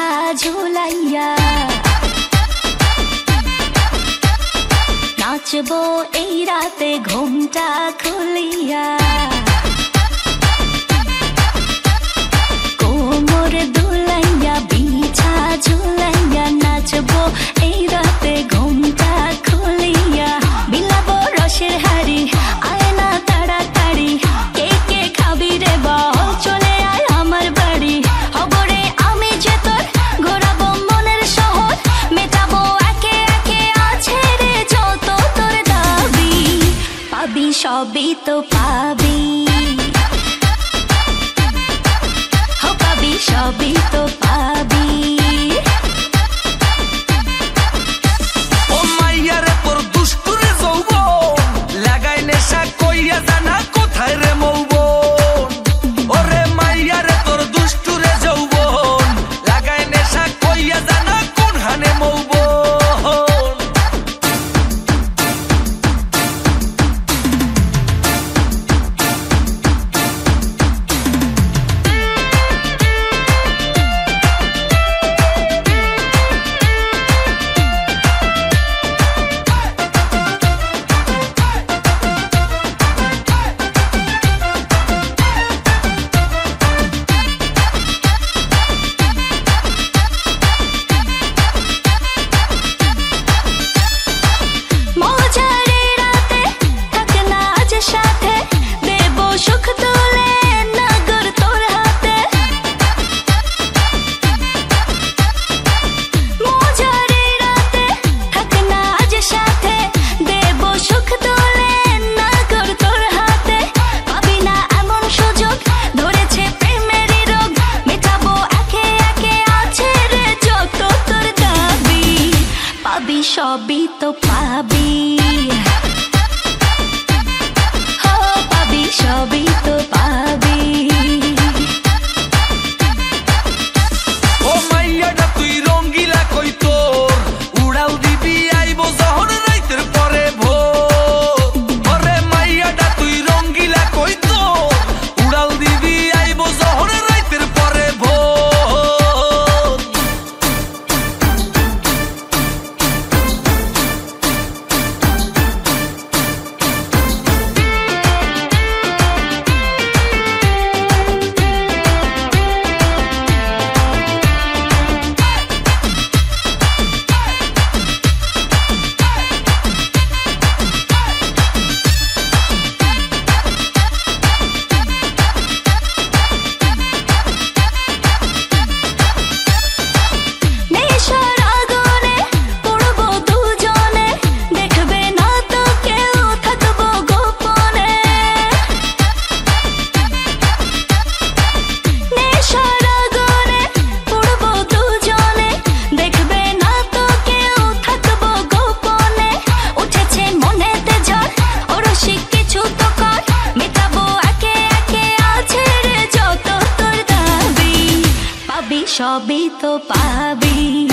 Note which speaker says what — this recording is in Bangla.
Speaker 1: বিছা ঝুলাইয়া নাচবো এই রাতে ঘুমটা খুলিয়া কোমর দুলাইয়া বিছা ঝুলাইয়া নাচবো এই রাতে ঘুমটা খুলিয়া বিলাবো রসের হাড়ি আয় না তাড়াতাড়ি কে কে খাবি রে বল চলে আয় আমার বাড়ি হবরে আমি যে তোর ঘোরাবো মনের শহর মেটাবো একে একে আছে রে যত তোর দাবি পাবি সবই তো পাবি সবই তো পাবি
Speaker 2: ও মাইয়ারে তোর দুষ্টুরে যৌবন লাগাই নেশা কইয়া জানা কোথায় রে মৌবন ওরে মাইয়ারে তোর দুষ্টুরে যৌবন লাগাই নেশা কইয়া জানা কোন হানে মৌবন সবই তো পাবি হো পাবি সবই তো পাবি ও মাইয়াটা তুই রঙ্গিলা কই তোর উড়াল দিবি আইবো যখন রাইতের পরে ভোর ওরে মাইয়াটা তুই রঙ্গিলা কই তোর উড়াল দিবি আইবো যখন রাইতের পরে ভোর
Speaker 1: সবই তো পাবি